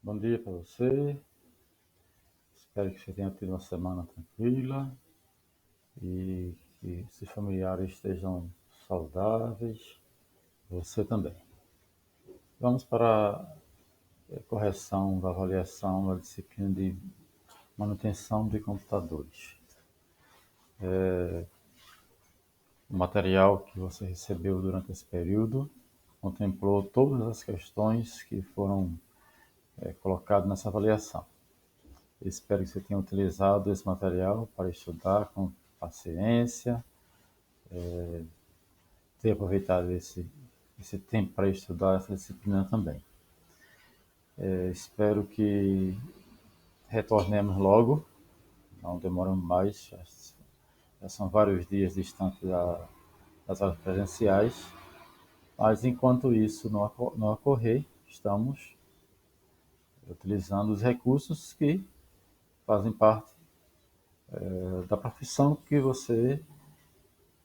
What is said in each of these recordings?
Bom dia para você. Espero que você tenha tido uma semana tranquila e que seus familiares estejam saudáveis. Você também. Vamos para a correção da avaliação da disciplina de manutenção de computadores. O material que você recebeu durante esse período contemplou todas as questões que foram colocadas nessa avaliação. Espero que você tenha utilizado esse material para estudar com paciência, ter aproveitado esse tempo para estudar essa disciplina também. Espero que retornemos logo, não demoramos mais, já são vários dias distantes das aulas presenciais, mas enquanto isso não ocorrer, estamos utilizando os recursos que fazem parte da profissão que você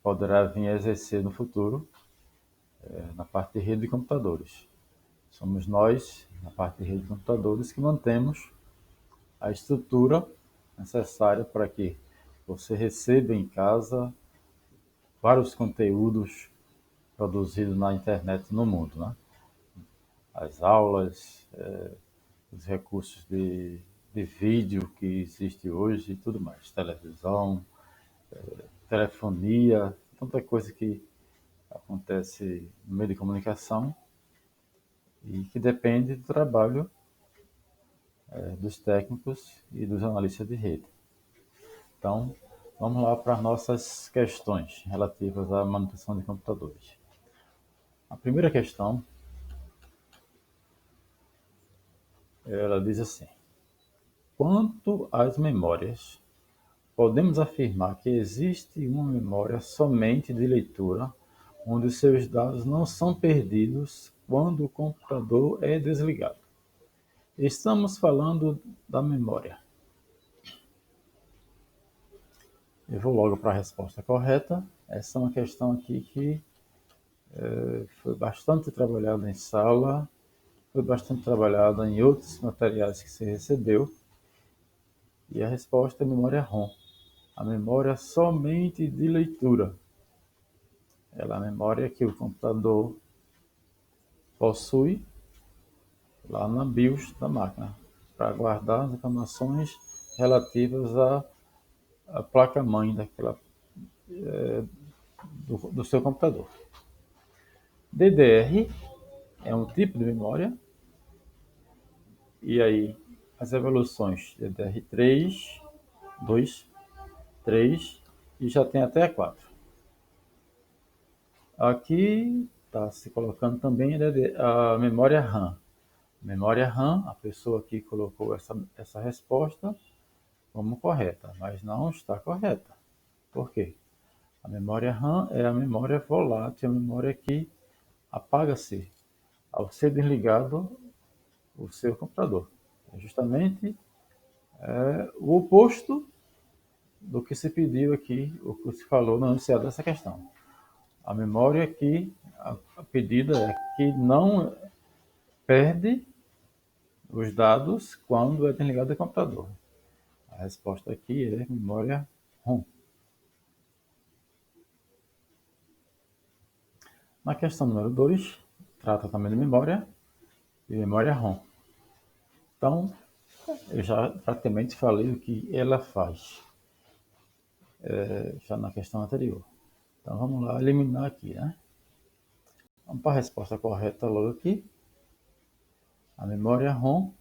poderá vir a exercer no futuro, na parte de rede de computadores. Somos nós, na parte de rede de computadores, que mantemos a estrutura necessária para que você receba em casa vários conteúdos produzidos na internet no mundo, né? As aulas, os recursos de vídeo que existe hoje e tudo mais, televisão, telefonia, tanta coisa que acontece no meio de comunicação e que depende do trabalho dos técnicos e dos analistas de rede. Então, vamos lá para as nossas questões relativas à manutenção de computadores. A primeira questão, ela diz assim: quanto às memórias, podemos afirmar que existe uma memória somente de leitura, onde os seus dados não são perdidos quando o computador é desligado. Estamos falando da memória. Eu vou logo para a resposta correta. Essa é uma questão aqui que foi bastante trabalhada em sala, foi bastante trabalhada em outros materiais que você recebeu. E a resposta é memória ROM. A memória somente de leitura. Ela é a memória que o computador possui lá na BIOS da máquina, para guardar as informações relativas à placa-mãe do seu computador. DDR é um tipo de memória, e aí as evoluções DDR3, 2, 3 e já tem até a 4. Aqui está se colocando também a memória RAM. Memória RAM, a pessoa aqui colocou essa resposta como correta, mas não está correta. Por quê? A memória RAM é a memória volátil, a memória que apaga-se ao ser desligado o seu computador. É justamente o oposto do que se pediu aqui, o que se falou no enunciado dessa questão. A memória que a pedida é que não perde os dados quando é desligado o computador. A resposta aqui é memória ROM. Na questão número 2, trata também de memória e memória ROM. Então, eu já praticamente falei o que ela faz, já na questão anterior. Então, vamos lá eliminar aqui, né? Vamos para a resposta correta logo aqui. A memória ROM,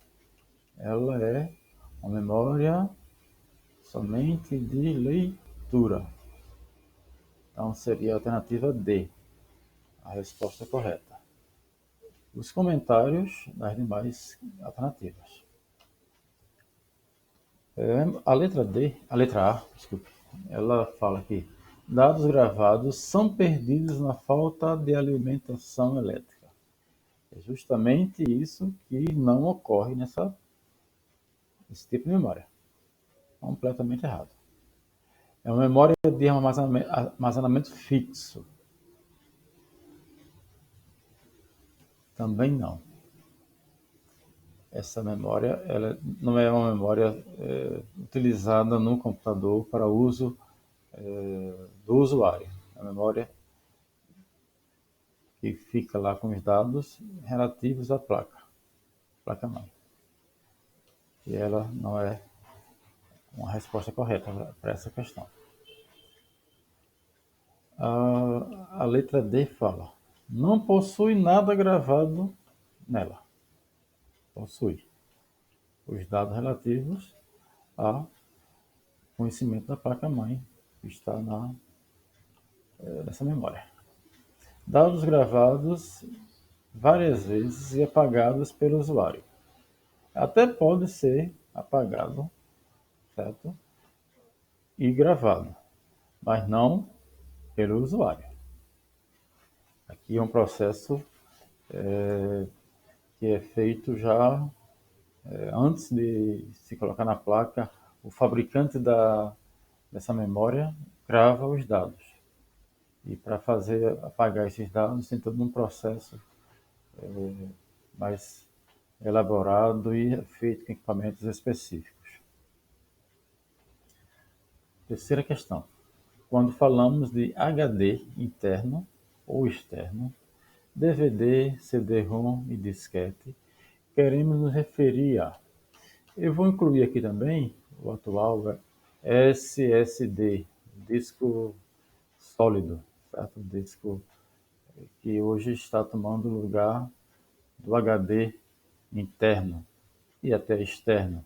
ela é uma memória somente de leitura. Então, seria a alternativa D, a resposta correta. Os comentários das demais alternativas. A letra A, desculpe, ela fala que dados gravados são perdidos na falta de alimentação elétrica. É justamente isso que não ocorre nesse tipo de memória. Completamente errado. É uma memória de armazenamento fixo. Também não. essa memória ela não é uma memória utilizada no computador para uso do usuário. É a memória que fica lá com os dados relativos à placa-mãe. E ela não é uma resposta correta para essa questão. A letra D fala: não possui nada gravado nela. Possui os dados relativos ao conhecimento da placa-mãe que está nessa memória. Dados gravados várias vezes e apagados pelo usuário. Até pode ser apagado, certo? E gravado, mas não pelo usuário. Aqui é um processo que é feito já antes de se colocar na placa. O fabricante dessa memória grava os dados. E para fazer apagar esses dados tem todo um processo mais elaborado e feito com equipamentos específicos. Terceira questão. Quando falamos de HD interno ou externo, DVD, CD-ROM e disquete, queremos nos referir a... Eu vou incluir aqui também o atual SSD, disco sólido, certo? Disco que hoje está tomando o lugar do HD interno e até externo.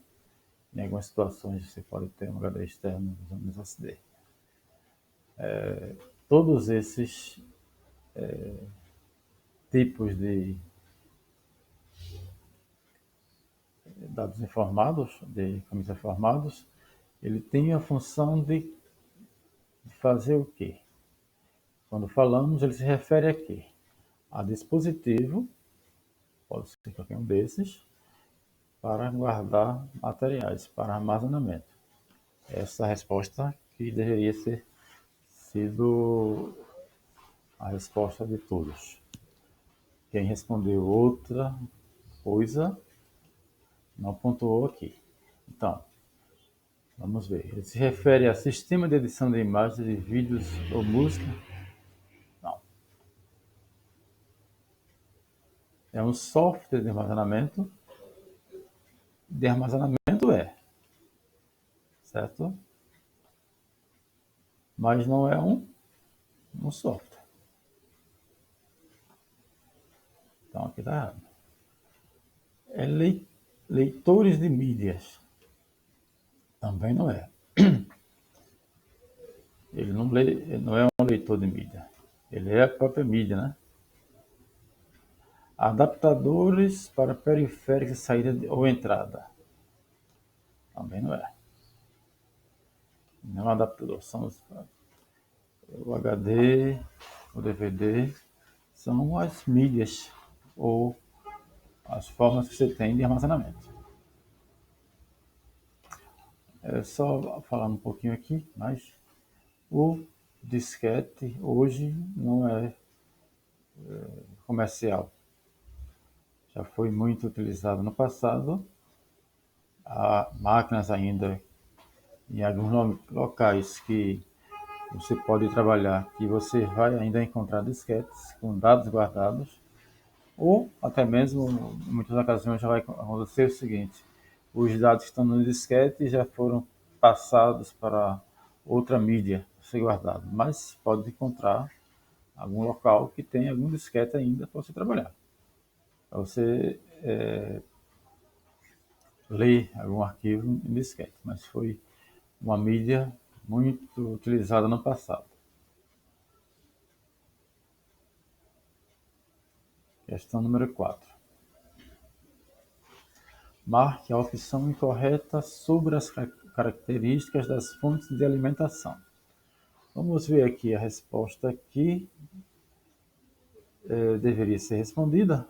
Em algumas situações você pode ter um HD externo usando SSD. Todos esses tipos de dados informados, de caminhos informados, ele tem a função de fazer o quê? Quando falamos, ele se refere a quê? A dispositivo, pode ser qualquer um desses, para guardar materiais, para armazenamento. Essa resposta que deveria ter sido a resposta de todos. Quem respondeu outra coisa não pontuou aqui. Então, vamos ver. Ele se refere a sistema de edição de imagens, de vídeos ou música? Não. É um software de armazenamento. De armazenamento certo? Mas não é um software. Então aqui está errado. É leitores de mídias. Também não é. Ele não é um leitor de mídia. Ele é a própria mídia, né? Adaptadores para periféricos de saída ou entrada. Também não é. Não é um adaptador. São o HD, o DVD. São as mídias ou as formas que você tem de armazenamento. É só falar um pouquinho aqui, mas o disquete hoje não é comercial. Já foi muito utilizado no passado. Há máquinas ainda em alguns locais que você pode trabalhar, que você vai ainda encontrar disquetes com dados guardados, ou até mesmo, em muitas ocasiões, já vai acontecer o seguinte: os dados que estão no disquete já foram passados para outra mídia a ser guardado, mas pode encontrar algum local que tem algum disquete ainda para você trabalhar. Para você ler algum arquivo em disquete, mas foi uma mídia muito utilizada no passado. Questão número 4. Marque a opção incorreta sobre as características das fontes de alimentação. Vamos ver aqui a resposta que deveria ser respondida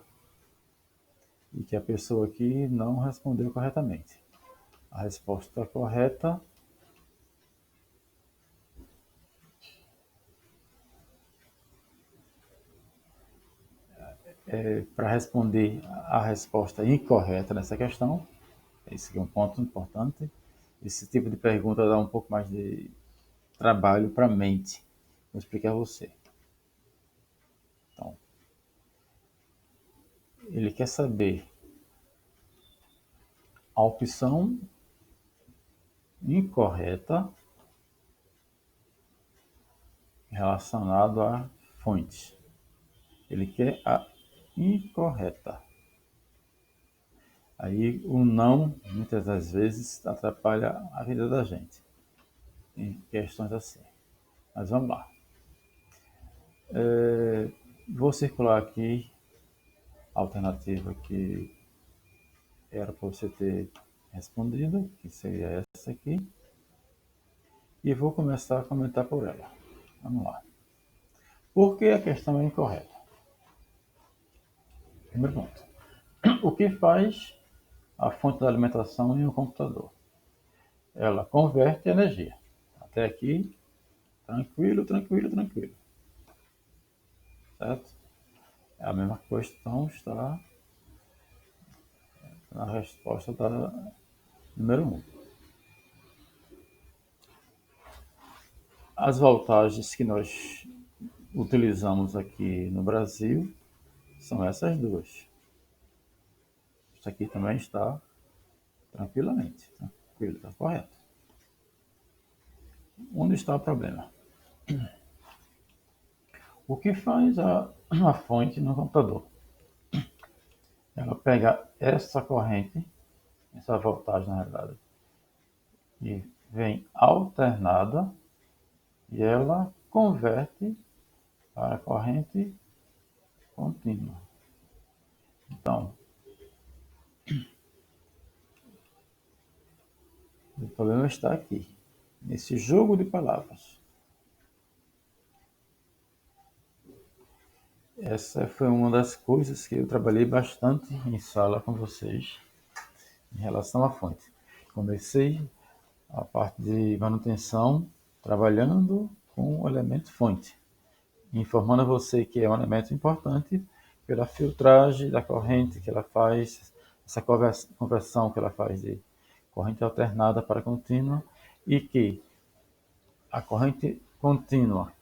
e que a pessoa aqui não respondeu corretamente. A resposta correta para responder a resposta incorreta nessa questão. Esse é um ponto importante. Esse tipo de pergunta dá um pouco mais de trabalho para a mente. Vou explicar a você. Então, ele quer saber a opção incorreta relacionada à fonte. Ele quer a incorreta. Aí o não, muitas das vezes, atrapalha a vida da gente em questões assim. Mas vamos lá. Vou circular aqui a alternativa que era para você ter respondido, que seria essa aqui. E vou começar a comentar por ela. Vamos lá. Por que a questão é incorreta? Primeiro ponto. O que faz a fonte da alimentação em um computador? Ela converte energia. Até aqui, tranquilo, tranquilo, tranquilo. Certo? A mesma questão está na resposta da número 1. As voltagens que nós utilizamos aqui no Brasil são essas duas. Isso aqui também está tranquilamente, tranquilo, está correto. Onde está o problema? O que faz a fonte no computador? Ela pega essa corrente, essa voltagem na realidade, e vem alternada e ela converte para a corrente contínua. Então, o problema está aqui, nesse jogo de palavras. Essa foi uma das coisas que eu trabalhei bastante em sala com vocês em relação à fonte. Comecei a parte de manutenção trabalhando com o elemento fonte, informando a você que é um elemento importante pela filtragem da corrente que ela faz, essa conversão que ela faz de corrente alternada para contínua, e que a corrente contínua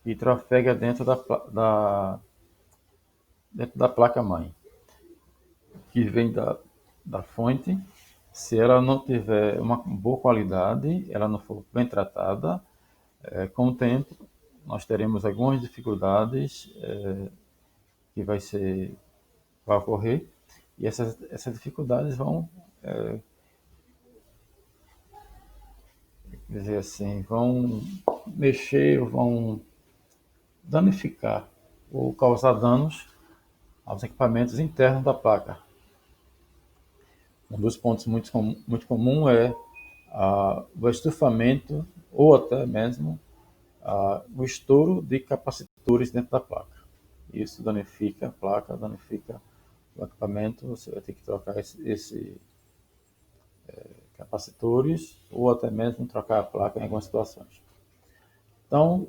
e trafega dentro da placa-mãe, que vem da fonte. Se ela não tiver uma boa qualidade, ela não for bem tratada, com o tempo nós teremos algumas dificuldades que vai ocorrer, e essas dificuldades vão, dizer assim, vão mexer, vão danificar ou causar danos aos equipamentos internos da placa. Um dos pontos muito comum é o estufamento ou até mesmo o estouro de capacitores dentro da placa. Isso danifica a placa, danifica o equipamento. Você vai ter que trocar esse capacitores ou até mesmo trocar a placa em algumas situações. Então,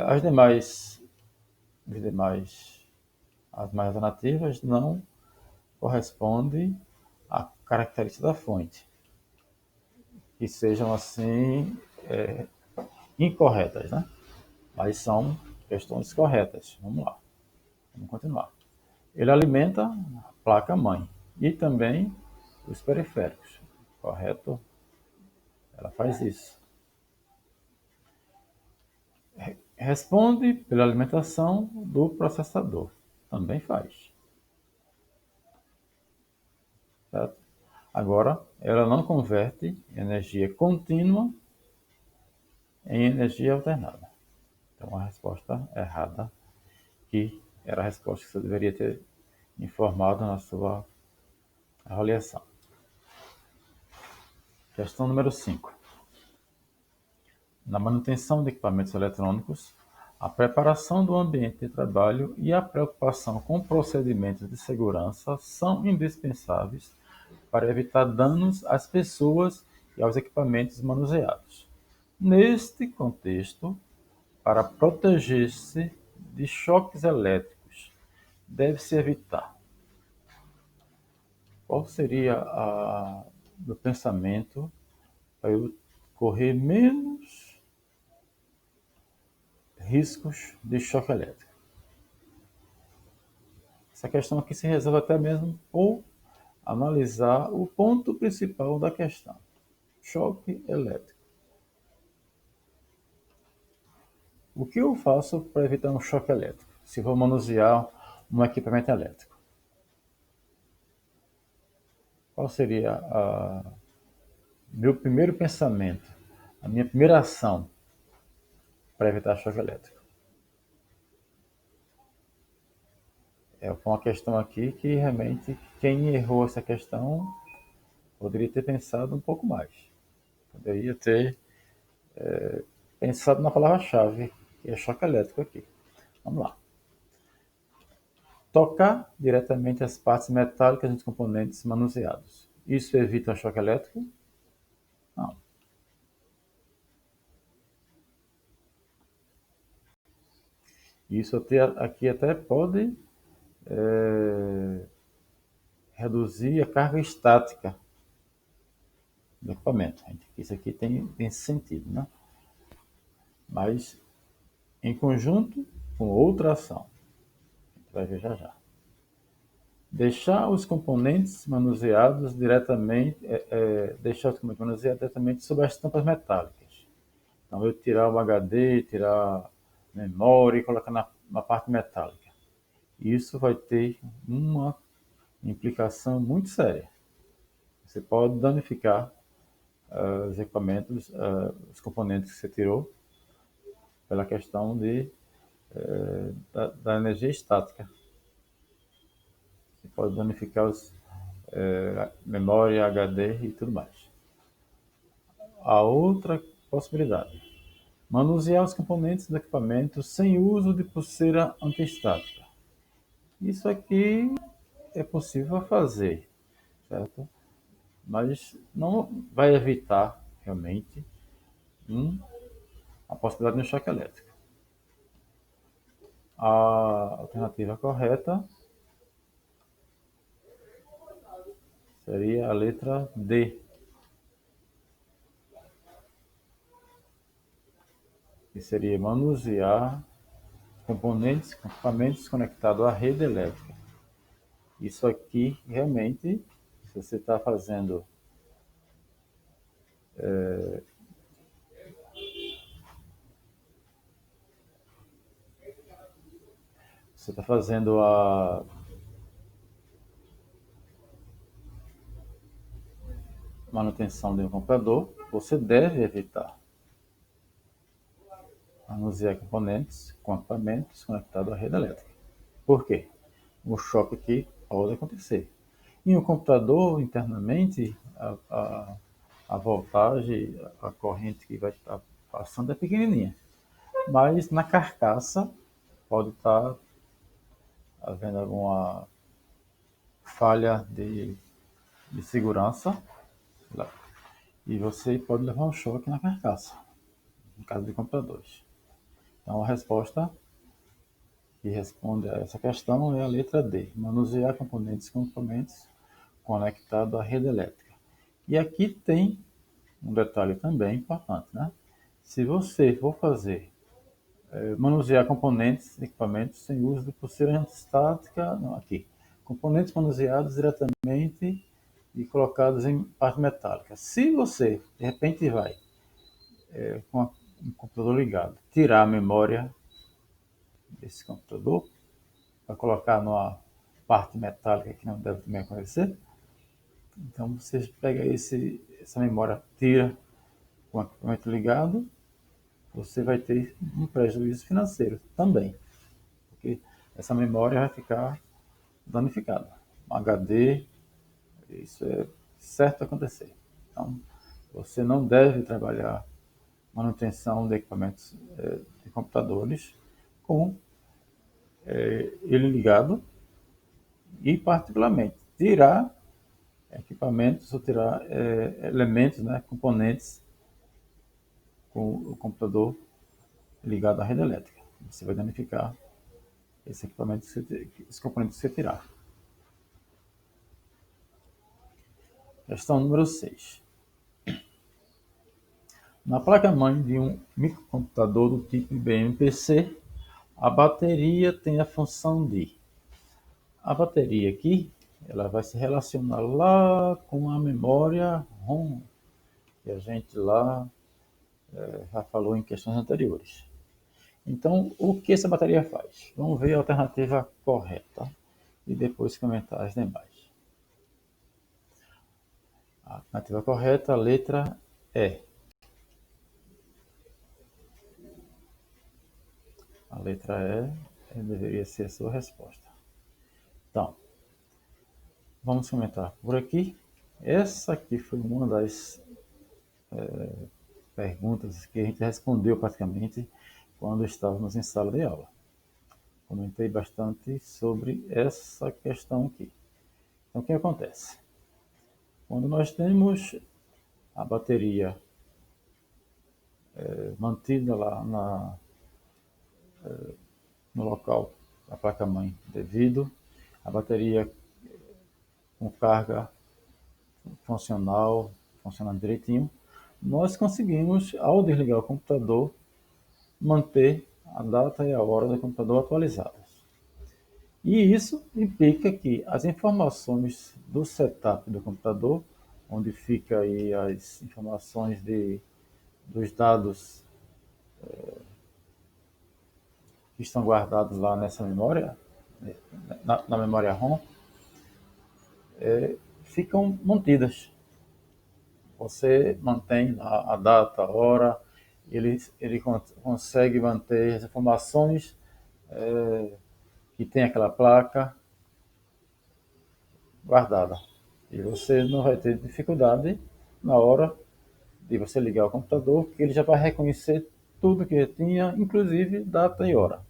as demais alternativas não correspondem à característica da fonte, que sejam assim incorretas, né? Mas são questões corretas. Vamos lá, vamos continuar. Ele alimenta a placa-mãe e também os periféricos, correto? Ela faz isso. Responde pela alimentação do processador, também faz. Certo? Agora, ela não converte energia contínua em energia alternada. Então, a resposta errada, que era a resposta que você deveria ter informado na sua avaliação. Questão número 5. Na manutenção de equipamentos eletrônicos, a preparação do ambiente de trabalho e a preocupação com procedimentos de segurança são indispensáveis para evitar danos às pessoas e aos equipamentos manuseados. Neste contexto, para proteger-se de choques elétricos deve-se evitar? Qual seria meu pensamento para eu correr menos riscos de choque elétrico? Essa questão aqui se resolve até mesmo por analisar o ponto principal da questão: choque elétrico. O que eu faço para evitar um choque elétrico, se vou manusear um equipamento elétrico? Qual seria meu primeiro pensamento, a minha primeira ação para evitar choque elétrico? É uma questão aqui que realmente quem errou essa questão poderia ter pensado um pouco mais. Poderia ter pensado na palavra-chave, que é choque elétrico aqui. Vamos lá. Tocar diretamente as partes metálicas dos componentes manuseados. Isso evita o choque elétrico? Não. Isso aqui até pode reduzir a carga estática do equipamento. Isso aqui tem sentido, né? Mas em conjunto com outra ação. A gente vai ver já já. Deixar os componentes manuseados diretamente, deixar os componentes manuseados diretamente sobre as tampas metálicas. Então, eu tirar o HD, tirar a memória e colocar na parte metálica. Isso vai ter uma implicação muito séria. Você pode danificar os equipamentos, os componentes que você tirou, pela questão da energia estática. Você pode danificar memória, HD e tudo mais. A outra possibilidade: manusear os componentes do equipamento sem uso de pulseira antiestática. Isso aqui é possível fazer, certo? Mas não vai evitar realmente a possibilidade de um choque elétrico. A alternativa correta seria a letra D, que seria manusear equipamentos conectados à rede elétrica. Isso aqui realmente, se você está fazendo a manutenção de um computador, você deve evitar manusear componentes com equipamentos conectados à rede elétrica. Por quê? O choque aqui pode acontecer. Em um computador, internamente, a voltagem, a corrente que vai estar passando é pequenininha. Mas na carcaça pode estar havendo alguma falha de segurança e você pode levar um choque na carcaça, no caso de computadores. Então a resposta que responde a essa questão é a letra D, manusear componentes com equipamentos conectados à rede elétrica. E aqui tem um detalhe também importante, né? Se você for fazer manusear componentes, equipamentos sem uso de pulseira antistática, não, aqui, componentes manuseados diretamente e colocados em parte metálica. Se você, de repente, vai com um computador ligado, tirar a memória desse computador para colocar numa parte metálica que não deve também acontecer, então você pega essa memória, tira com o equipamento ligado, você vai ter um prejuízo financeiro também, porque essa memória vai ficar danificada. Um HD, isso é certo acontecer. Então, você não deve trabalhar manutenção de equipamentos de computadores com ele ligado e, particularmente, tirar equipamentos ou tirar elementos, né, componentes com o computador ligado à rede elétrica. Você vai danificar esse componente que você tirar. Questão número 6. Na placa-mãe de um microcomputador do tipo IBM PC, a bateria tem a função de... A bateria aqui, ela vai se relacionar lá com a memória ROM, que a gente lá já falou em questões anteriores. Então, o que essa bateria faz? Vamos ver a alternativa correta e depois comentar as demais. A alternativa correta, a letra E. A letra E deveria ser a sua resposta. Então, vamos comentar por aqui. Essa aqui foi uma das perguntas que a gente respondeu praticamente quando estávamos em sala de aula. Comentei bastante sobre essa questão aqui. Então, o que acontece? Quando nós temos a bateria mantida lá no local da placa-mãe devido, a bateria com carga funcional, funcionando direitinho, nós conseguimos, ao desligar o computador, manter a data e a hora do computador atualizadas. E isso implica que as informações do setup do computador, onde fica aí as informações dos dados que estão guardados lá nessa memória, na memória ROM, ficam mantidas. Você mantém a data, a hora, ele consegue manter as informações que tem aquela placa guardada. E você não vai ter dificuldade na hora de você ligar o computador, que ele já vai reconhecer tudo que tinha, inclusive data e hora.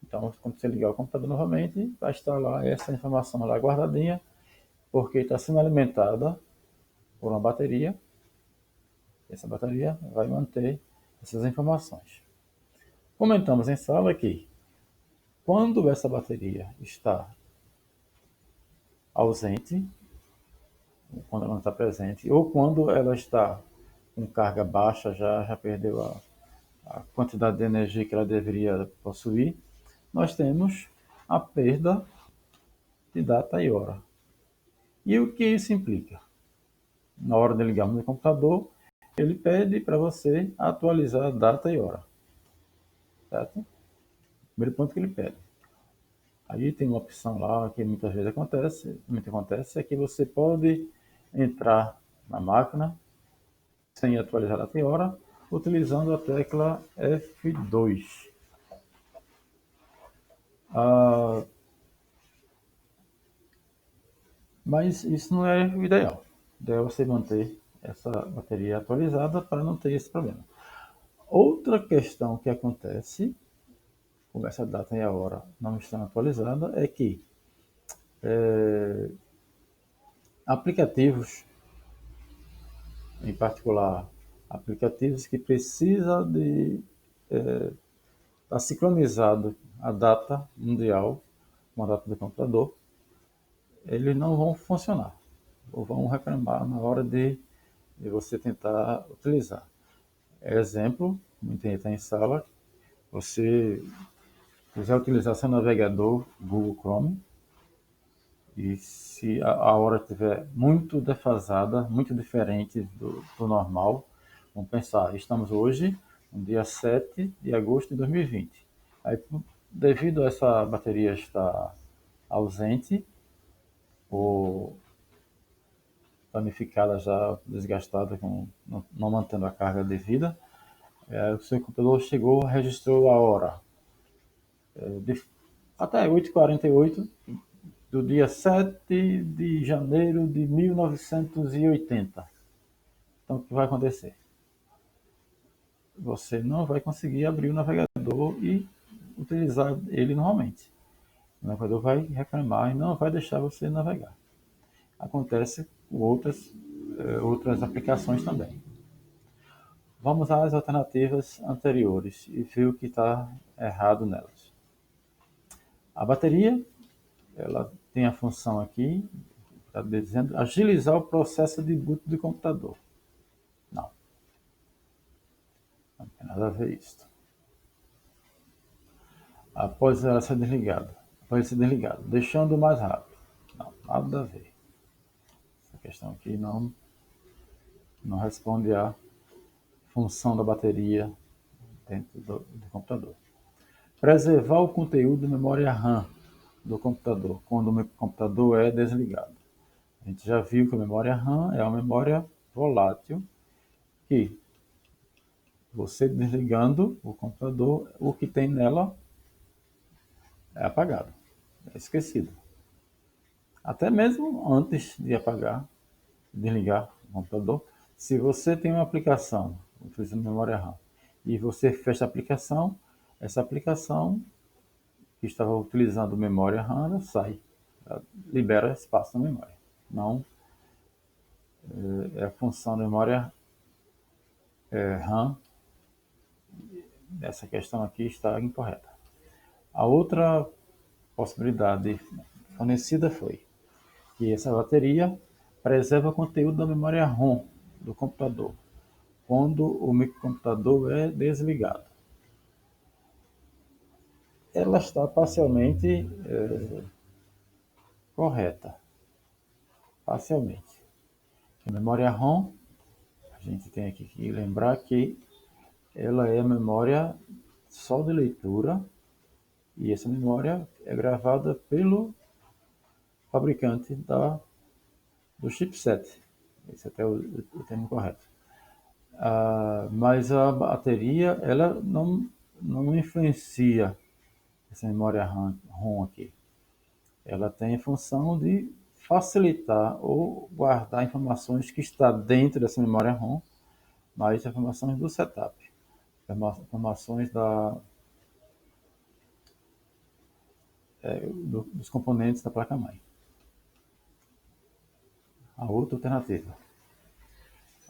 Então, quando você ligar o computador novamente, vai estar lá essa informação lá guardadinha, porque está sendo alimentada por uma bateria. Essa bateria vai manter essas informações. Comentamos em sala que quando essa bateria está ausente, quando ela não está presente, ou quando ela está com carga baixa, já perdeu a quantidade de energia que ela deveria possuir, nós temos a perda de data e hora. E o que isso implica? Na hora de ligarmos o computador, ele pede para você atualizar a data e hora. Certo? Primeiro ponto que ele pede. Aí tem uma opção lá que muitas vezes acontece, é que você pode entrar na máquina sem atualizar a data e hora, utilizando a tecla F2. Mas isso não é o ideal. O ideal é você manter essa bateria atualizada para não ter esse problema. Outra questão que acontece com essa data e a hora não estando atualizada é que aplicativos, em particular aplicativos que precisam de estar sincronizado a data mundial com a data do computador, eles não vão funcionar ou vão reclamar na hora de você tentar utilizar. Exemplo, muita gente está em sala, você quiser utilizar seu navegador Google Chrome, e se a hora estiver muito defasada, muito diferente do normal, vamos pensar, estamos hoje no dia 7 de agosto de 2020. Aí, devido a essa bateria estar ausente, ou danificada já, desgastada, não mantendo a carga devida, o seu computador registrou a hora, até 8h48 do dia 7 de janeiro de 1980. Então, o que vai acontecer? Você não vai conseguir abrir o navegador e utilizar ele normalmente. O navegador vai reclamar e não vai deixar você navegar. Acontece com outras aplicações também. Vamos às alternativas anteriores e ver o que está errado nelas. A bateria, ela tem a função aqui, está dizendo, agilizar o processo de boot do computador. Não tem nada a ver isso. Após ela ser desligada, deixando mais rápido. Não, nada a ver. Essa questão aqui não responde à função da bateria dentro do computador. Preservar o conteúdo da memória RAM do computador, quando o computador é desligado. A gente já viu que a memória RAM é uma memória volátil que você desligando o computador, o que tem nela é apagado, é esquecido. Até mesmo antes de desligar o computador, se você tem uma aplicação utilizando memória RAM e você fecha a aplicação, essa aplicação que estava utilizando memória RAM, ela sai, ela libera espaço na memória. Não é a função da memória RAM. Essa questão aqui está incorreta. A outra possibilidade fornecida foi que essa bateria preserva o conteúdo da memória ROM do computador quando o microcomputador é desligado. Ela está parcialmente correta. Parcialmente. A memória ROM, a gente tem aqui que lembrar que ela é a memória só de leitura e essa memória é gravada pelo fabricante do chipset. Esse é até o termo correto. Mas a bateria ela não influencia essa memória ROM aqui. Ela tem a função de facilitar ou guardar informações que está dentro dessa memória ROM, mas informações do setup, informações dos componentes da placa-mãe. A outra alternativa.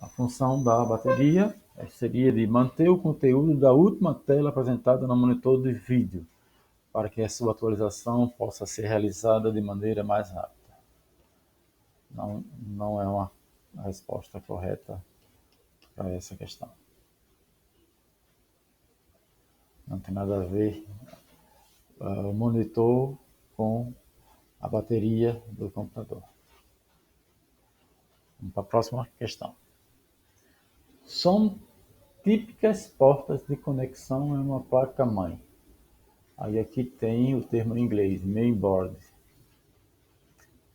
A função da bateria seria de manter o conteúdo da última tela apresentada no monitor de vídeo, para que a sua atualização possa ser realizada de maneira mais rápida. Não é uma resposta correta para essa questão. Não tem nada a ver o monitor com a bateria do computador. Vamos para a próxima questão. São típicas portas de conexão em uma placa-mãe. Aí aqui tem o termo em inglês, mainboard.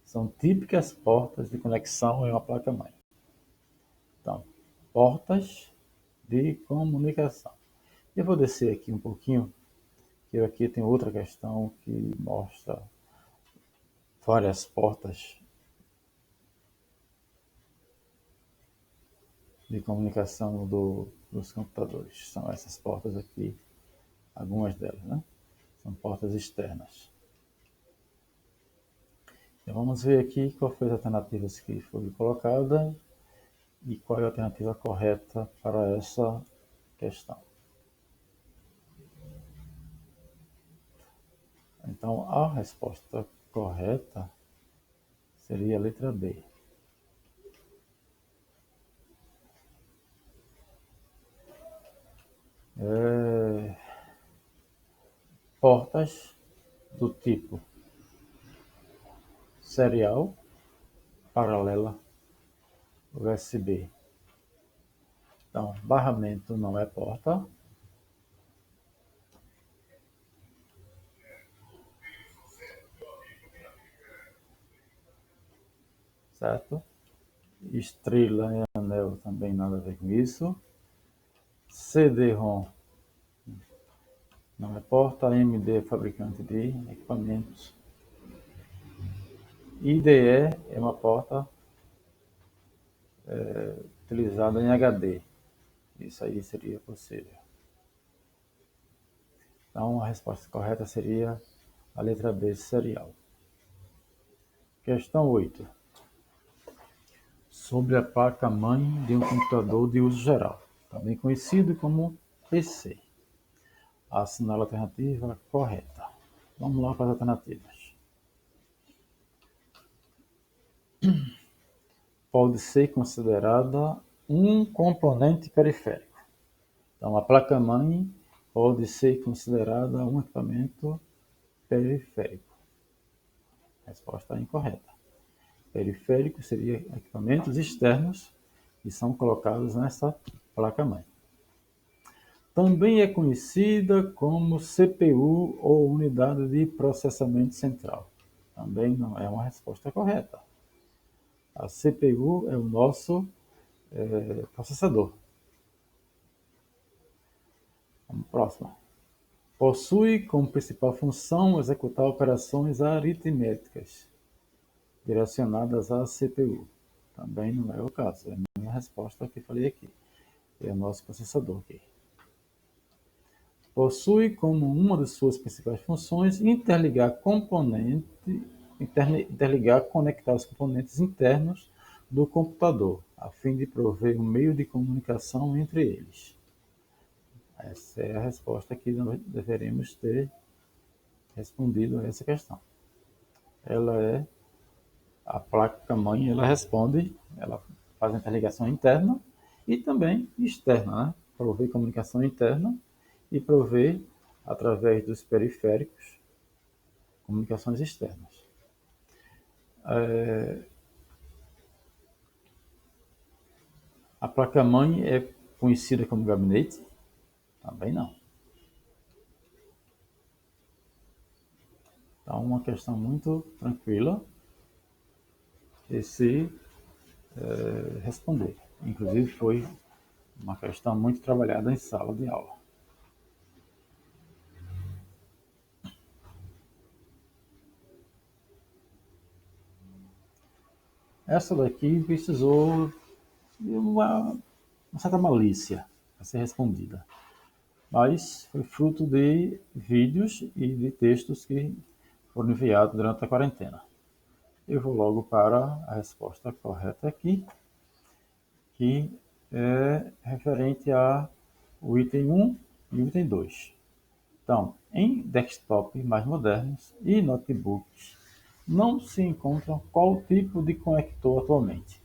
São típicas portas de conexão em uma placa-mãe. Então, portas de comunicação. Eu vou descer aqui um pouquinho, que aqui tem outra questão que mostra várias portas de comunicação dos computadores. São essas portas aqui, algumas delas, né? São portas externas. Então vamos ver aqui qual foi as alternativas que foi colocada e qual é a alternativa correta para essa questão. Então a resposta correta seria a letra B. Portas do tipo serial, paralela, USB. Então, barramento não é porta. Certo? Estrela e anel também nada a ver com isso. CD-ROM não é porta. AMD é fabricante de equipamentos. IDE é uma porta utilizada em HD. Isso aí seria possível. Então a resposta correta seria a letra B, serial. Questão 8. Sobre a placa-mãe de um computador de uso geral, também conhecido como PC. Assinale a alternativa correta. Vamos lá para as alternativas. Pode ser considerada um componente periférico. Então, a placa-mãe pode ser considerada um equipamento periférico. Resposta incorreta. Periférico seria equipamentos externos que são colocados nessa placa-mãe. Também é conhecida como CPU ou unidade de processamento central. Também não é uma resposta correta. A CPU é o nosso processador. Vamos próxima. Possui como principal função executar operações aritméticas direcionadas à CPU. Também não é o caso. É a minha resposta que falei aqui. É o nosso processador aqui. Possui como uma de suas principais funções conectar os componentes internos do computador, a fim de prover um meio de comunicação entre eles. Essa é a resposta que nós deveremos ter respondido a essa questão. Ela é a placa-mãe, ela responde, ela faz a interligação interna e também externa, né? Prover comunicação interna e prover, através dos periféricos, comunicações externas. A placa-mãe é conhecida como gabinete? Também não. Então, uma questão muito tranquila de se responder. Inclusive, foi uma questão muito trabalhada em sala de aula. Essa daqui precisou de uma certa malícia para ser respondida, mas foi fruto de vídeos e de textos que foram enviados durante a quarentena. Eu vou logo para a resposta correta aqui, que é referente ao item 1 e o item 2. Então, em desktop mais modernos e notebooks, não se encontra qual tipo de conector atualmente.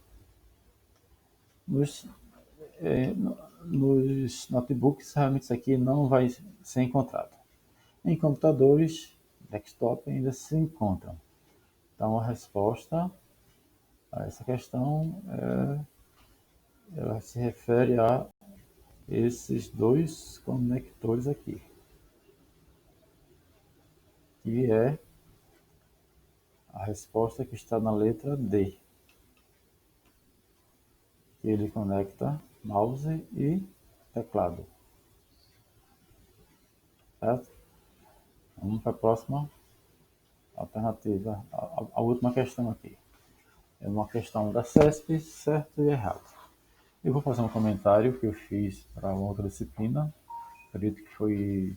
Nos, nos notebooks, realmente isso aqui não vai ser encontrado. Em computadores, desktop ainda se encontram. Então, a resposta a essa questão ela se refere a esses dois conectores aqui, que é a resposta que está na letra D. Ele conecta mouse e teclado. Certo? Vamos para a próxima alternativa, a última questão aqui. É uma questão da CESP, certo e errado. Eu vou fazer um comentário que eu fiz para uma outra disciplina, acredito que foi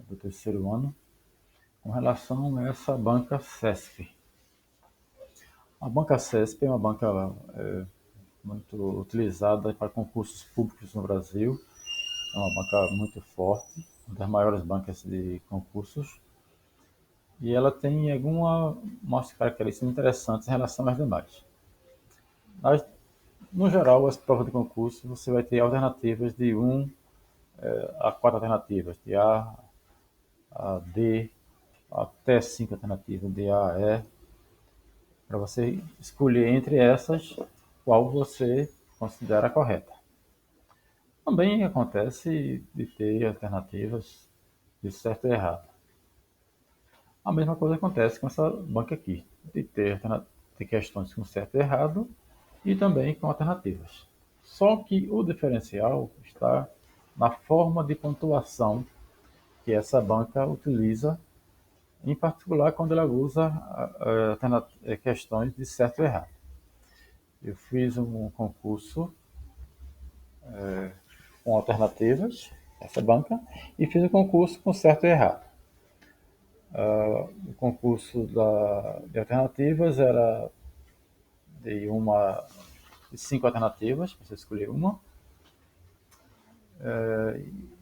do terceiro ano, com relação a essa banca CESP. A banca CESP é uma banca muito utilizada para concursos públicos no Brasil. É uma banca muito forte, uma das maiores bancas de concursos. E ela tem umas características interessantes em relação às demais. Mas, no geral, as provas de concurso, você vai ter alternativas de 1 a 4 alternativas, de A, D, até 5 alternativas, de A a E, para você escolher entre essas qual você considera correta. Também acontece de ter alternativas de certo e errado. A mesma coisa acontece com essa banca aqui, de ter questões com certo e errado e também com alternativas. Só que o diferencial está na forma de pontuação que essa banca utiliza, em particular quando ela usa questões de certo e errado. Eu fiz um concurso com alternativas, essa banca, e fiz um concurso com certo e errado. O concurso de alternativas era de 5 alternativas, para você escolher uma.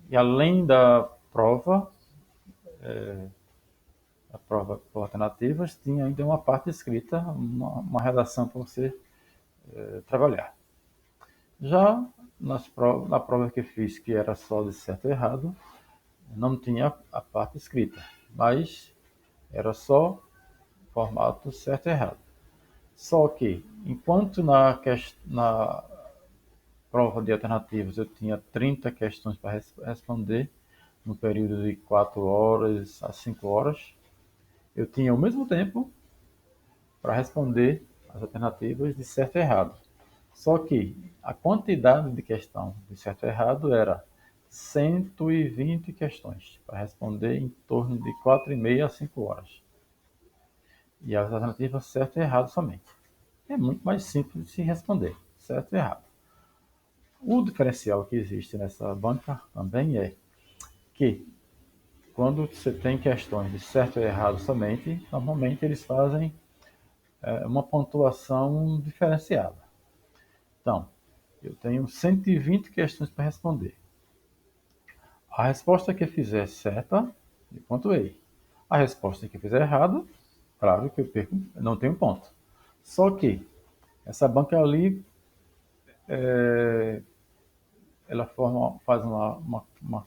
E além da prova, a prova por alternativas, tinha ainda uma parte escrita, uma redação para você trabalhar. Já na prova que fiz, que era só de certo e errado, não tinha a parte escrita, mas era só formato certo e errado. Só que, enquanto na prova de alternativas eu tinha 30 questões para responder, no período de 4 horas a 5 horas, eu tinha o mesmo tempo para responder as alternativas de certo e errado. Só que a quantidade de questão de certo e errado era 120 questões para responder em torno de 4,5 a 5 horas. E as alternativas certo e errado somente. É muito mais simples de se responder, certo e errado. O diferencial que existe nessa banca também é que quando você tem questões de certo e errado somente, normalmente eles fazem uma pontuação diferenciada. Então, eu tenho 120 questões para responder. A resposta que eu fizer certa, eu pontuei. A resposta que eu fizer errada, claro que eu perco, não tenho ponto. Só que essa banca ali, ela faz uma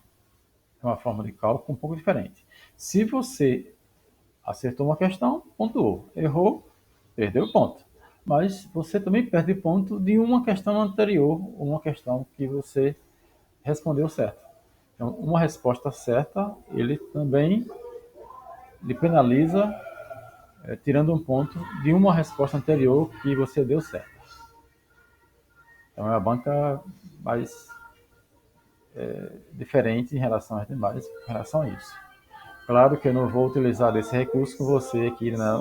forma de cálculo um pouco diferente. Se você acertou uma questão, pontuou. Errou, perdeu ponto. Mas você também perde ponto de uma questão anterior, uma questão que você respondeu certo. Então, uma resposta certa, ele também lhe penaliza, tirando um ponto de uma resposta anterior que você deu certo. Então, é uma banca mais diferente em relação às demais, em relação a isso. Claro que eu não vou utilizar esse recurso com você aqui na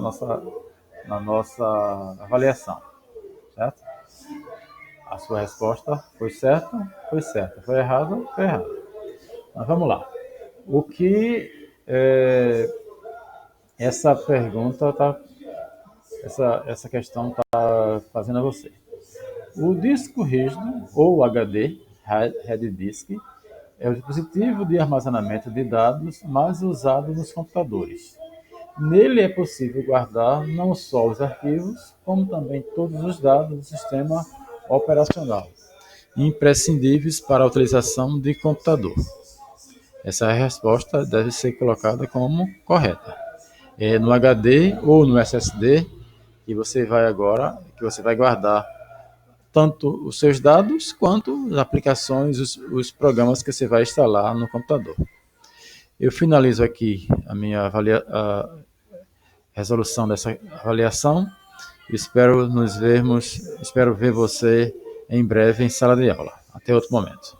nossa avaliação, certo? A sua resposta foi certa, foi certa. Foi errada, foi errada. Mas vamos lá. O que essa pergunta essa questão está fazendo a você? O disco rígido, ou HD, Hard Disk, é o dispositivo de armazenamento de dados mais usado nos computadores. Nele é possível guardar não só os arquivos, como também todos os dados do sistema operacional, imprescindíveis para a utilização de computador. Essa resposta deve ser colocada como correta. É no HD ou no SSD que você vai guardar tanto os seus dados quanto as aplicações, os programas que você vai instalar no computador. Eu finalizo aqui a resolução dessa avaliação. Espero ver você em breve em sala de aula. Até outro momento.